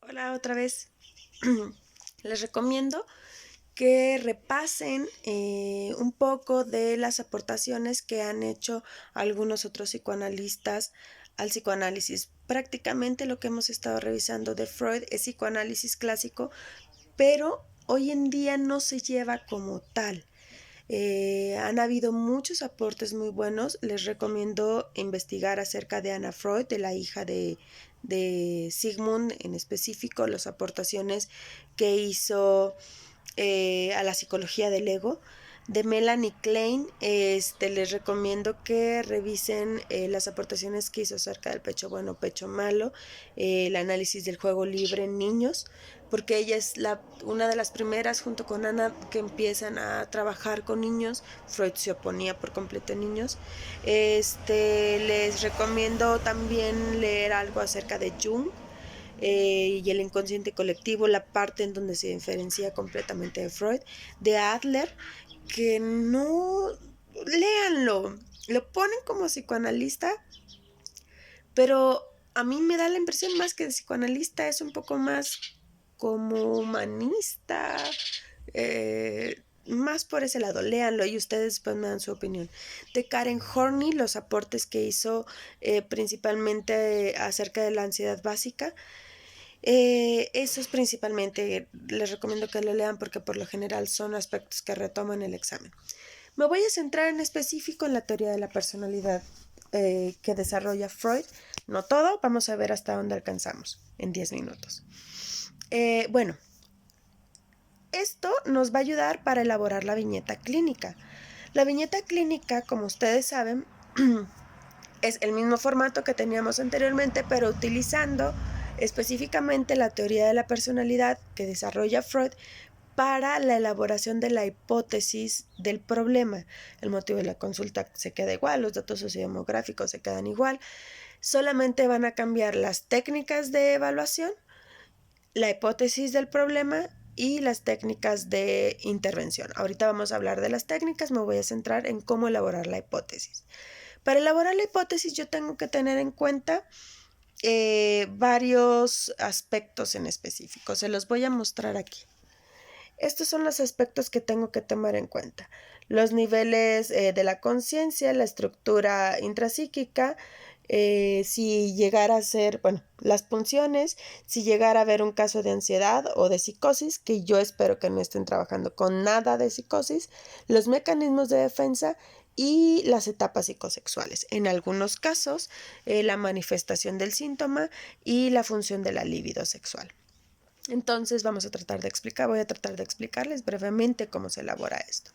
Hola otra vez. Les recomiendo que repasen un poco de las aportaciones que han hecho algunos otros psicoanalistas al psicoanálisis. Prácticamente lo que hemos estado revisando de Freud es psicoanálisis clásico, pero hoy en día no se lleva como tal. Han habido muchos aportes muy buenos. Les recomiendo investigar acerca de Anna Freud, de la hija de Sigmund en específico, las aportaciones que hizo a la psicología del ego. De Melanie Klein, les recomiendo que revisen las aportaciones que hizo acerca del pecho bueno, pecho malo, el análisis del juego libre en niños, porque ella es una de las primeras, junto con Ana, que empiezan a trabajar con niños. Freud se oponía por completo a niños. Les recomiendo también leer algo acerca de Jung, y el inconsciente colectivo, la parte en donde se diferencia completamente de Freud. De Adler, que no, léanlo, lo ponen como psicoanalista, pero a mí me da la impresión más que de psicoanalista, es un poco más como humanista, más por ese lado. Léanlo y ustedes después me dan su opinión. De Karen Horney, los aportes que hizo principalmente acerca de la ansiedad básica. Esos principalmente les recomiendo que lo lean porque por lo general son aspectos que retoman el examen. Me voy a centrar en específico en la teoría de la personalidad que desarrolla Freud. No todo, vamos a ver hasta dónde alcanzamos en 10 minutos. Bueno, esto nos va a ayudar para elaborar la viñeta clínica. La viñeta clínica, como ustedes saben, es el mismo formato que teníamos anteriormente, pero utilizando específicamente la teoría de la personalidad que desarrolla Freud para la elaboración de la hipótesis del problema. El motivo de la consulta se queda igual, los datos sociodemográficos se quedan igual, solamente van a cambiar las técnicas de evaluación, la hipótesis del problema y las técnicas de intervención. Ahorita vamos a hablar de las técnicas, me voy a centrar en cómo elaborar la hipótesis. Para elaborar la hipótesis yo tengo que tener en cuenta varios aspectos en específico. Se los voy a mostrar aquí. Estos son los aspectos que tengo que tomar en cuenta. Los niveles de la conciencia, la estructura intrapsíquica, si llegara a ser, bueno, las punciones, si llegara a haber un caso de ansiedad o de psicosis, que yo espero que no estén trabajando con nada de psicosis, los mecanismos de defensa y las etapas psicosexuales. En algunos casos, la manifestación del síntoma y la función de la libido sexual. Entonces voy a tratar de explicarles brevemente cómo se elabora esto.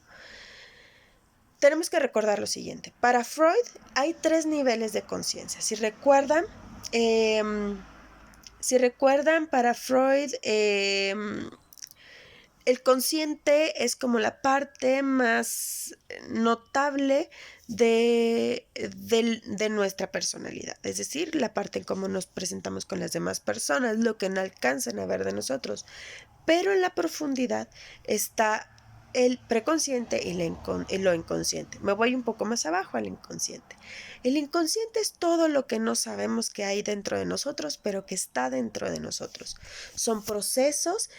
Tenemos que recordar lo siguiente. Para Freud hay 3 niveles de conciencia. Si recuerdan, para Freud, el consciente es como la parte más notable de nuestra personalidad, es decir, la parte en cómo nos presentamos con las demás personas, lo que no alcanzan a ver de nosotros. Pero en la profundidad está el preconsciente y lo inconsciente. Me voy un poco más abajo al inconsciente. El inconsciente es todo lo que no sabemos que hay dentro de nosotros, pero que está dentro de nosotros. Son procesos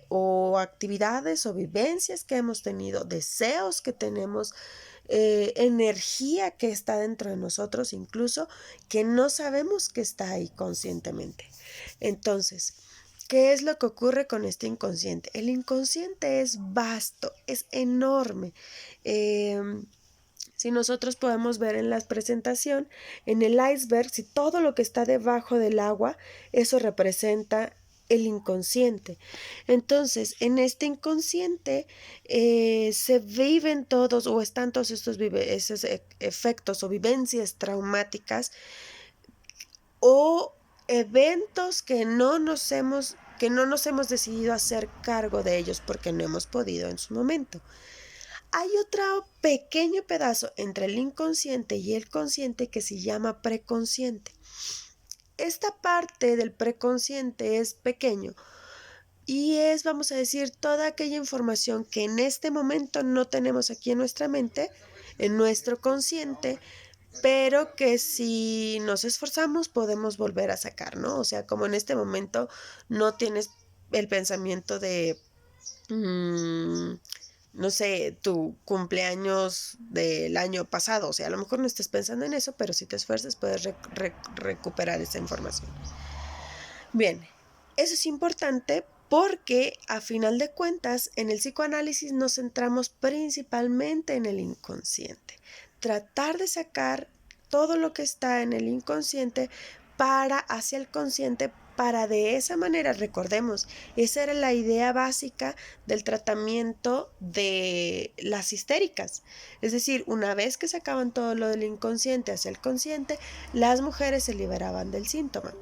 o actividades o vivencias que hemos tenido, deseos que tenemos, energía que está dentro de nosotros, incluso que no sabemos que está ahí conscientemente. Entonces, ¿qué es lo que ocurre con este inconsciente? El inconsciente es vasto, es enorme. Si nosotros podemos ver en la presentación, en el iceberg, si todo lo que está debajo del agua, eso representa el inconsciente. Entonces, en este inconsciente se viven todos o están todos esos efectos o vivencias traumáticas o eventos que no nos hemos decidido hacer cargo de ellos porque no hemos podido en su momento. Hay otro pequeño pedazo entre el inconsciente y el consciente que se llama preconsciente. Esta parte del preconsciente es pequeño y es, vamos a decir, toda aquella información que en este momento no tenemos aquí en nuestra mente, en nuestro consciente, pero que si nos esforzamos podemos volver a sacar, ¿no? O sea, como en este momento no tienes el pensamiento de, no sé, tu cumpleaños del año pasado, o sea, a lo mejor no estés pensando en eso, pero si te esfuerzas puedes recuperar esa información. Bien, eso es importante porque a final de cuentas en el psicoanálisis nos centramos principalmente en el inconsciente. Tratar de sacar todo lo que está en el inconsciente para hacia el consciente para de esa manera, recordemos, esa era la idea básica del tratamiento de las histéricas. Es decir, una vez que sacaban todo lo del inconsciente hacia el consciente, las mujeres se liberaban del síntoma.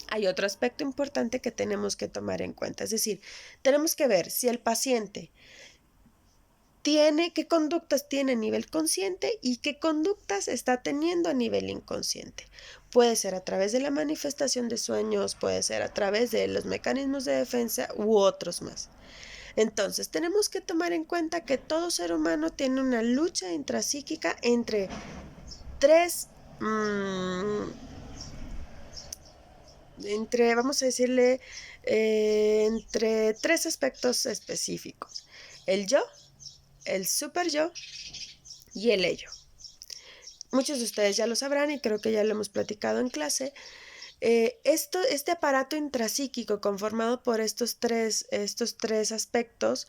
Hay otro aspecto importante que tenemos que tomar en cuenta, es decir, tenemos que ver si el paciente tiene, qué conductas tiene a nivel consciente y qué conductas está teniendo a nivel inconsciente. Puede ser a través de la manifestación de sueños, puede ser a través de los mecanismos de defensa u otros más. Entonces, tenemos que tomar en cuenta que todo ser humano tiene una lucha intrapsíquica entre vamos a decirle, entre tres aspectos específicos: el yo, el super yo y el ello. Muchos de ustedes ya lo sabrán y creo que ya lo hemos platicado en clase. Este aparato intrapsíquico conformado por estos tres aspectos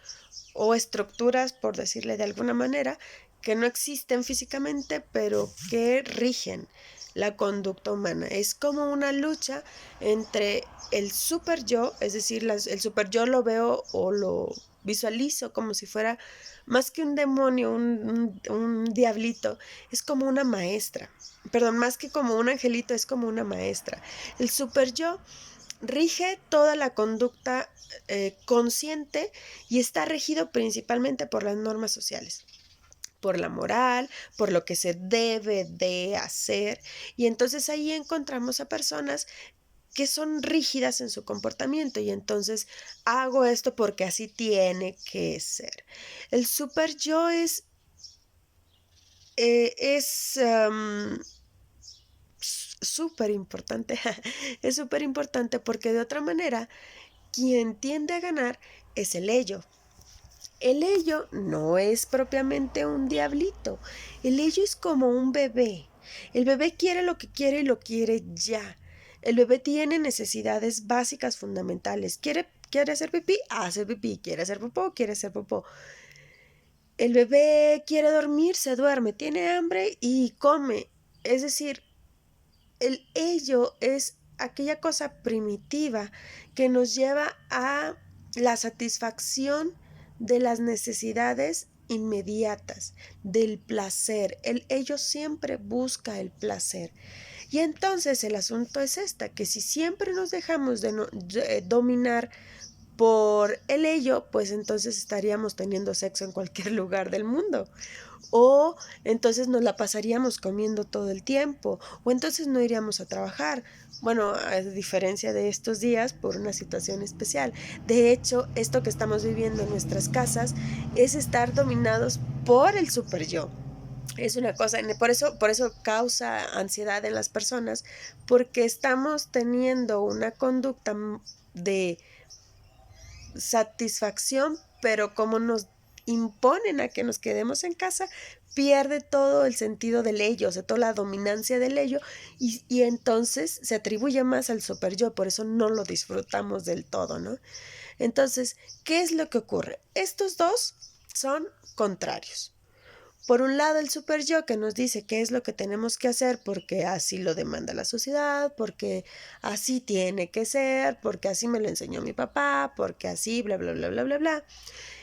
o estructuras, por decirle de alguna manera, que no existen físicamente, pero que rigen la conducta humana. Es como una lucha entre el super yo, es decir, el super yo lo veo o lo visualizo como si fuera más que un demonio, un diablito, es como una maestra. Perdón, más que como un angelito, es como una maestra. El super yo rige toda la conducta consciente y está regido principalmente por las normas sociales, por la moral, por lo que se debe de hacer. Y entonces ahí encontramos a personas que son rígidas en su comportamiento y entonces hago esto porque así tiene que ser. El super yo es súper importante, es súper importante porque de otra manera quien tiende a ganar es el ello. El ello no es propiamente un diablito, el ello es como un bebé. El bebé quiere lo que quiere y lo quiere ya. El bebé tiene necesidades básicas fundamentales. ¿Quiere hacer pipí? Hace pipí. ¿Quiere hacer popó? Quiere hacer popó. El bebé quiere dormir, se duerme. Tiene hambre y come. Es decir, el ello es aquella cosa primitiva que nos lleva a la satisfacción de las necesidades inmediatas, del placer. El ello siempre busca el placer. Y entonces el asunto es que si siempre nos dejamos de dominar por el ello, pues entonces estaríamos teniendo sexo en cualquier lugar del mundo. O entonces nos la pasaríamos comiendo todo el tiempo, o entonces no iríamos a trabajar. Bueno, a diferencia de estos días, por una situación especial. De hecho, esto que estamos viviendo en nuestras casas es estar dominados por el super yo. Es una cosa, por eso causa ansiedad en las personas, porque estamos teniendo una conducta de satisfacción, pero como nos imponen a que nos quedemos en casa, pierde todo el sentido del ello, o sea, toda la dominancia del ello, y entonces se atribuye más al super yo, por eso no lo disfrutamos del todo, ¿no? Entonces, ¿qué es lo que ocurre? Estos dos son contrarios. Por un lado, el super yo que nos dice qué es lo que tenemos que hacer porque así lo demanda la sociedad, porque así tiene que ser, porque así me lo enseñó mi papá, porque así, bla, bla, bla, bla, bla, bla.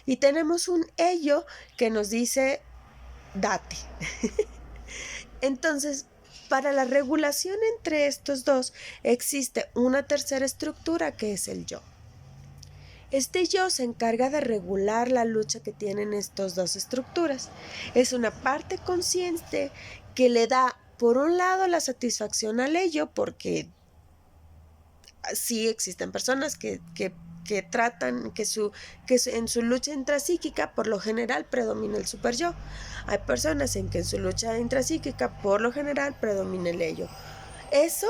Y tenemos un ello que nos dice, date. Entonces, para la regulación entre estos dos existe una tercera estructura que es el yo. Este yo se encarga de regular la lucha que tienen estas dos estructuras. Es una parte consciente que le da, por un lado, la satisfacción al ello, porque sí existen personas que que tratan, en su lucha intrapsíquica por lo general predomina el super yo. Hay personas en que en su lucha intrapsíquica por lo general predomina el ello. Eso,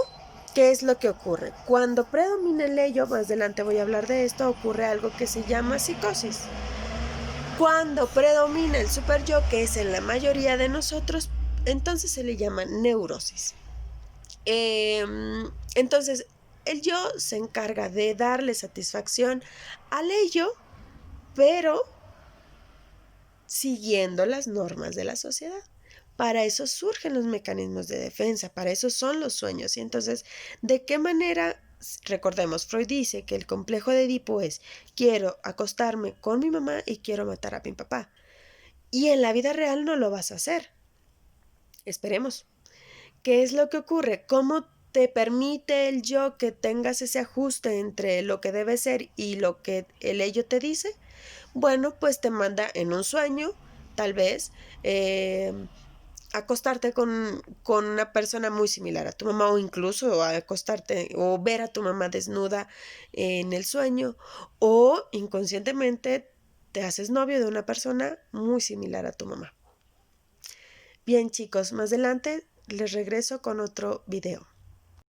¿qué es lo que ocurre? Cuando predomina el ello, más adelante voy a hablar de esto, ocurre algo que se llama psicosis. Cuando predomina el super yo, que es en la mayoría de nosotros, entonces se le llama neurosis. Entonces, el yo se encarga de darle satisfacción al ello, pero siguiendo las normas de la sociedad. Para eso surgen los mecanismos de defensa, para eso son los sueños. Y entonces, ¿de qué manera? Recordemos, Freud dice que el complejo de Edipo es: quiero acostarme con mi mamá y quiero matar a mi papá. Y en la vida real no lo vas a hacer. Esperemos. ¿Qué es lo que ocurre? ¿Cómo te permite el yo que tengas ese ajuste entre lo que debe ser y lo que el ello te dice? Bueno, pues te manda en un sueño, tal vez, acostarte con una persona muy similar a tu mamá, o incluso acostarte o ver a tu mamá desnuda en el sueño, o inconscientemente te haces novio de una persona muy similar a tu mamá. Bien, chicos, más adelante les regreso con otro video.